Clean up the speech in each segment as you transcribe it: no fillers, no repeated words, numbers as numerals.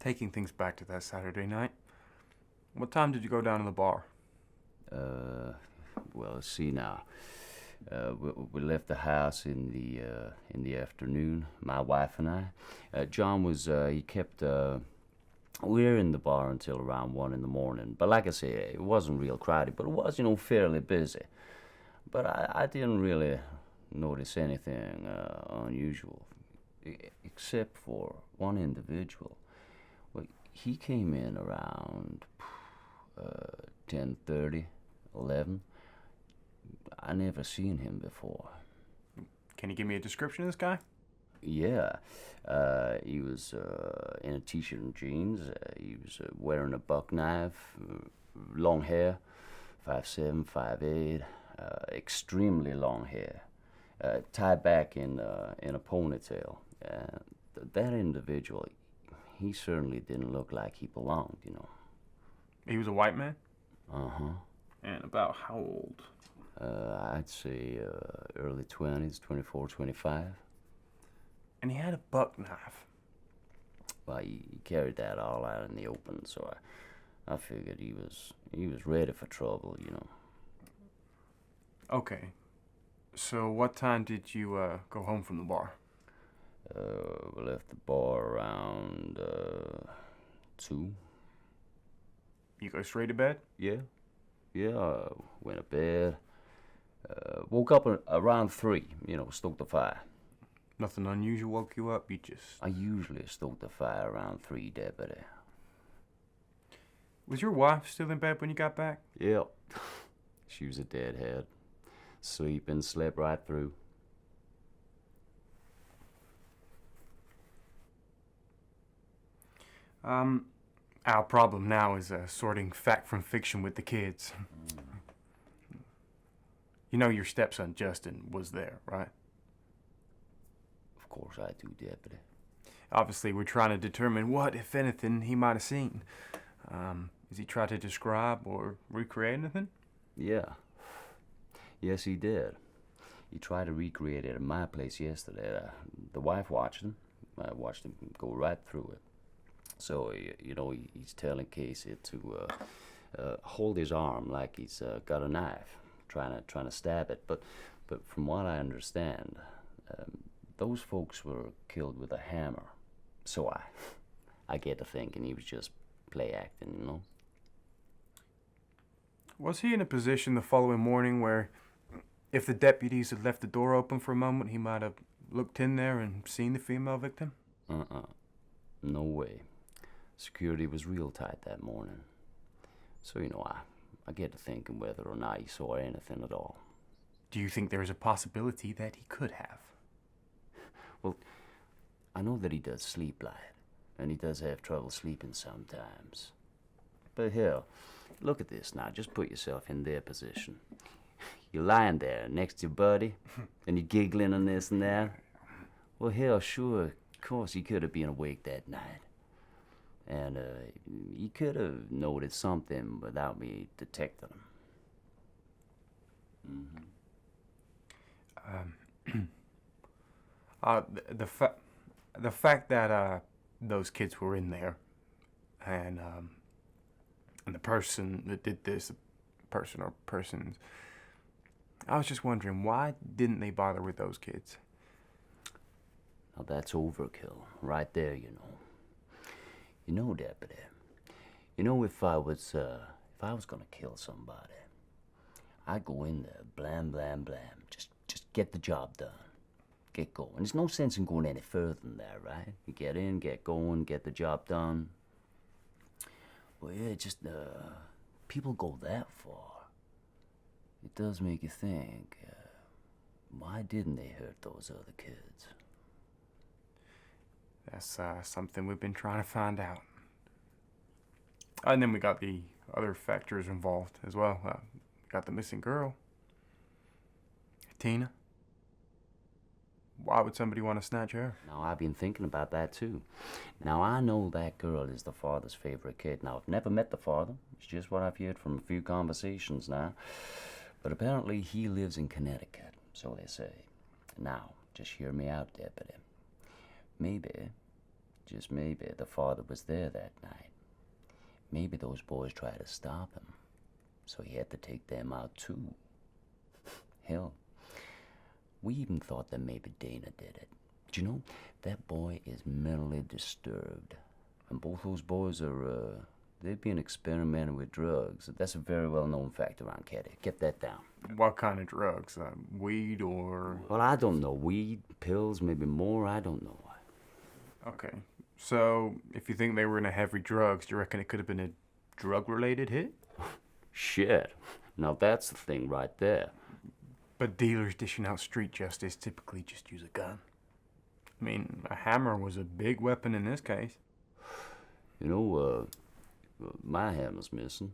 Taking things back to that Saturday night, what time did you go down to the bar? Well, let's see now. We left the house in the afternoon. My wife and I. John was he kept. We were in the bar until around 1 in the morning. But like I say, it wasn't real crowded, but it was, fairly busy. But I didn't really notice anything unusual, except for one individual. Well, he came in around 10:30, 11. I never seen him before. Can you give me a description of this guy? Yeah, he was in a t-shirt and jeans. He was wearing a buck knife, long hair, 5'7", 5'8", extremely long hair, tied back in a ponytail. That individual, he certainly didn't look like he belonged, He was a white man? Uh-huh. And about how old? I'd say early 20s, 24, 25. And he had a buck knife. Well, he carried that all out in the open, so I figured he was ready for trouble, Okay. So what time did you go home from the bar? We left the bar around 2. You go straight to bed? Yeah. Went to bed. Woke up around 3, stoked the fire. Nothing unusual woke you up? I usually stoke the fire around 3, Deputy. Was your wife still in bed when you got back? Yep. She was a deadhead. Sleeping, slept right through. Our problem now is sorting fact from fiction with the kids. You know your stepson, Justin, was there, right? Of course I do, Deputy. Obviously, we're trying to determine what, if anything, he might have seen. Has he tried to describe or recreate anything? Yeah. Yes, he did. He tried to recreate it at my place yesterday. The wife watched him. I watched him go right through it. So, he's telling Casey to hold his arm like he's got a knife, trying to stab it. But from what I understand, those folks were killed with a hammer. So I get to thinking he was just play acting, Was he in a position the following morning where, if the deputies had left the door open for a moment, he might have looked in there and seen the female victim? No way. Security was real tight that morning. So, I get to thinking whether or not he saw anything at all. Do you think there is a possibility that he could have? Well, I know that he does sleep light, and he does have trouble sleeping sometimes. But hell, look at this now. Just put yourself in their position. You're lying there next to your buddy, and you're giggling and this and that. Well, hell, sure, of course he could have been awake that night. And he could have noticed something without me detecting him. The fact that those kids were in there, and the person that did this, person or persons, I was just wondering, why didn't they bother with those kids? Now that's overkill, right there, Deputy. If I was gonna kill somebody, I'd go in there, blam, blam, blam. Just get the job done. Get going. There's no sense in going any further than that, right? You get in, get going, get the job done. Well, yeah, people go that far. It does make you think, why didn't they hurt those other kids? That's something we've been trying to find out. And then we got the other factors involved as well. We got the missing girl, Tina. Why would somebody want to snatch her? Now, I've been thinking about that, too. Now, I know that girl is the father's favorite kid. Now, I've never met the father. It's just what I've heard from a few conversations now. But apparently, he lives in Connecticut, so they say. Now, just hear me out, Deputy. Maybe Just maybe the father was there that night. Maybe those boys tried to stop him, so he had to take them out too. Hell, we even thought that maybe Dana did it. But you know, that boy is mentally disturbed. And both those boys are, they've been experimenting with drugs. That's a very well-known fact around Keddie. Get that down. What kind of drugs? Weed or... Well, I don't know. Weed, pills, maybe more, I don't know. Okay. So, if you think they were in a heavy drugs, do you reckon it could have been a drug-related hit? Shit. Now that's the thing right there. But dealers dishing out street justice typically just use a gun. I mean, a hammer was a big weapon in this case. You know, my hammer's missing.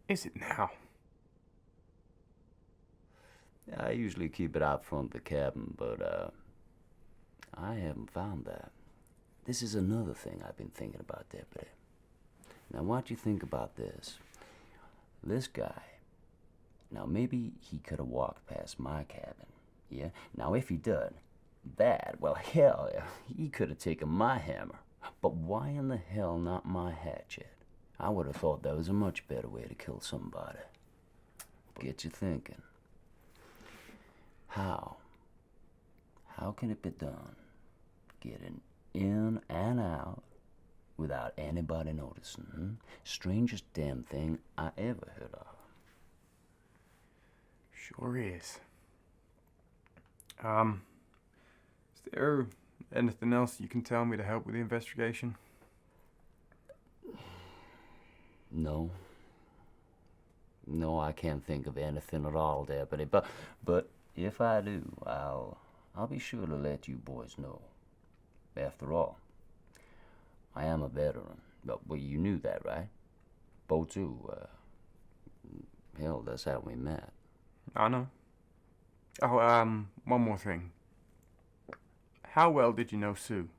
Is it now? I usually keep it out front of the cabin, but, I haven't found that. This is another thing I've been thinking about, Deputy. Now, what do you think about this? This guy, now maybe he could have walked past my cabin, yeah? Now, if he did, well, hell, he could have taken my hammer. But why in the hell not my hatchet? I would have thought that was a much better way to kill somebody. Get you thinking. How? How can it be done? Getting in and out without anybody noticing. Strangest damn thing I ever heard of. Sure is. Is there anything else you can tell me to help with the investigation? No. No, I can't think of anything at all, Deputy. But if I do, I'll be sure to let you boys know. After all, I am a veteran. Well, you knew that, right? Bo too. Hell, that's how we met. I know. Oh, one more thing. How well did you know Sue?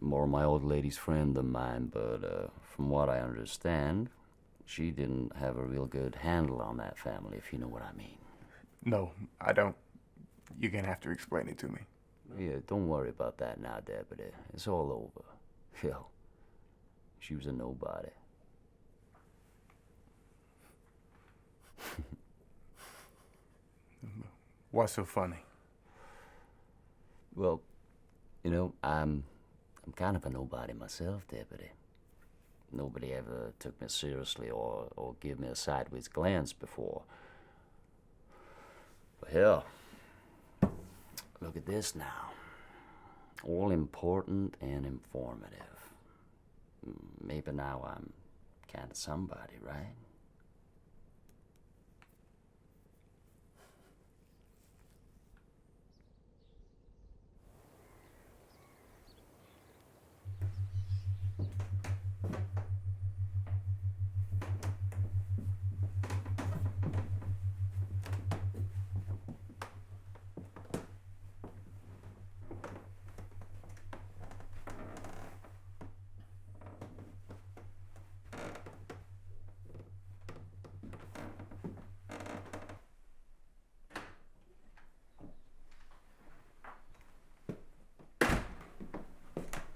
More my old lady's friend than mine, but from what I understand, she didn't have a real good handle on that family, if you know what I mean. No, I don't. You're gonna have to explain it to me. Yeah, don't worry about that now, Deputy. It's all over. Hell, she was a nobody. What's so funny? Well, you know, I'm kind of a nobody myself, Deputy. Nobody ever took me seriously or gave me a sideways glance before. But hell, look at this now. All important and informative. Maybe now I'm kind of somebody, right?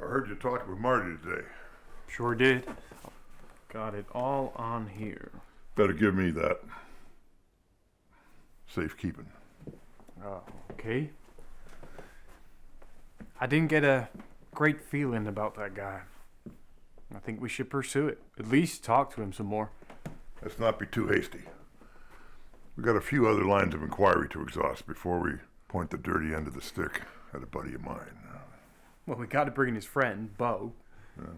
I heard you talked with Marty today. Sure did. Got it all on here. Better give me that. Safekeeping. Okay. I didn't get a great feeling about that guy. I think we should pursue it. At least talk to him some more. Let's not be too hasty. We got a few other lines of inquiry to exhaust before we point the dirty end of the stick at a buddy of mine. Well, we got to bring in his friend, Bo.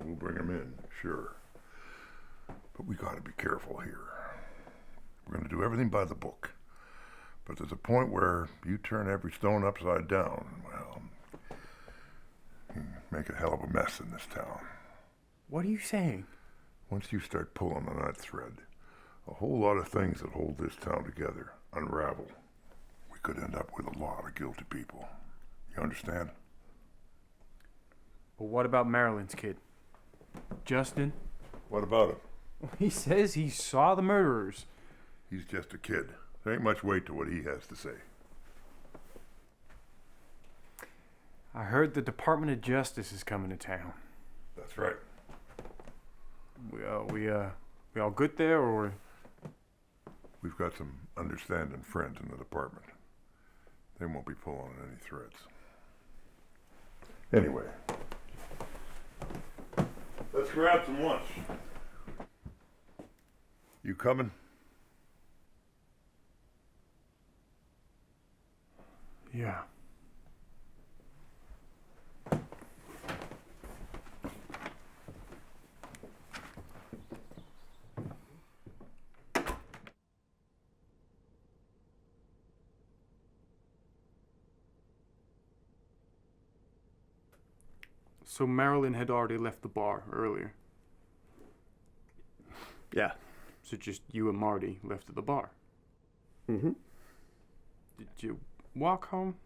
We'll bring him in, sure. But we got to be careful here. We're going to do everything by the book. But there's a point where you turn every stone upside down. Well, you make a hell of a mess in this town. What are you saying? Once you start pulling on that thread, a whole lot of things that hold this town together unravel. We could end up with a lot of guilty people. You understand? But what about Marilyn's kid? Justin? What about him? He says he saw the murderers. He's just a kid. There ain't much weight to what he has to say. I heard the Department of Justice is coming to town. That's right. We all good there, or? We've got some understanding friends in the department. They won't be pulling any threads. Anyway, let's grab some lunch. You coming? Yeah. So Marilyn had already left the bar earlier. Yeah. So just you and Marty left at the bar. Mm-hmm. Did you walk home?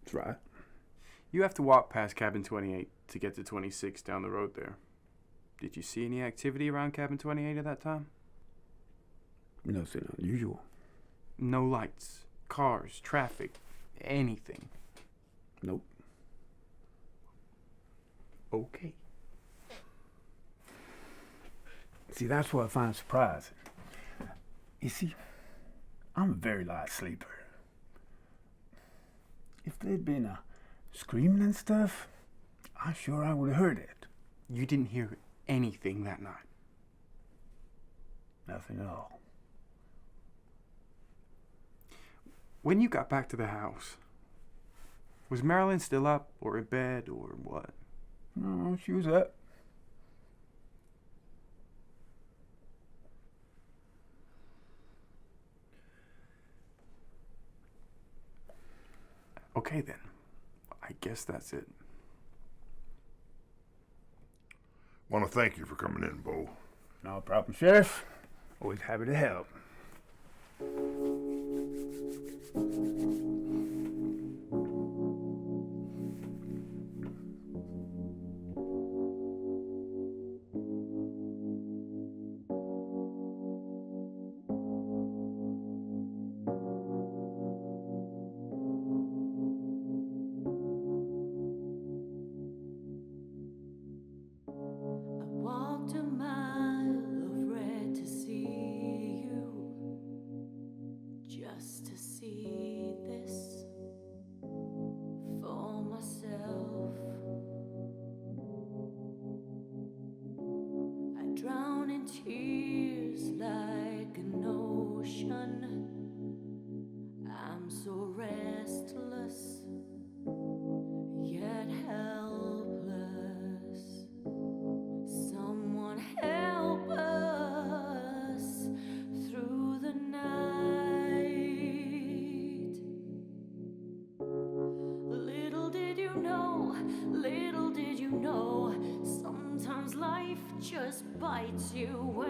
That's right. You have to walk past cabin 28 to get to 26 down the road there. Did you see any activity around cabin 28 at that time? Nothing unusual. No lights, cars, traffic, anything. Nope. Okay. See, that's what I find surprising. You see, I'm a very light sleeper. If there'd been a screaming and stuff, I'm sure I would have heard it. You didn't hear anything that night. Nothing at all. When you got back to the house, was Marilyn still up or in bed or what? No, she was up. Okay then. I guess that's it. Want to thank you for coming in, Bo. No problem, Sheriff. Always happy to help. Walked a mile of red to see you, just to see this for myself. I drown in tears like an ocean. I'm so restless, yet helpless. Someone help us through the night. Little did you know, sometimes life just bites you.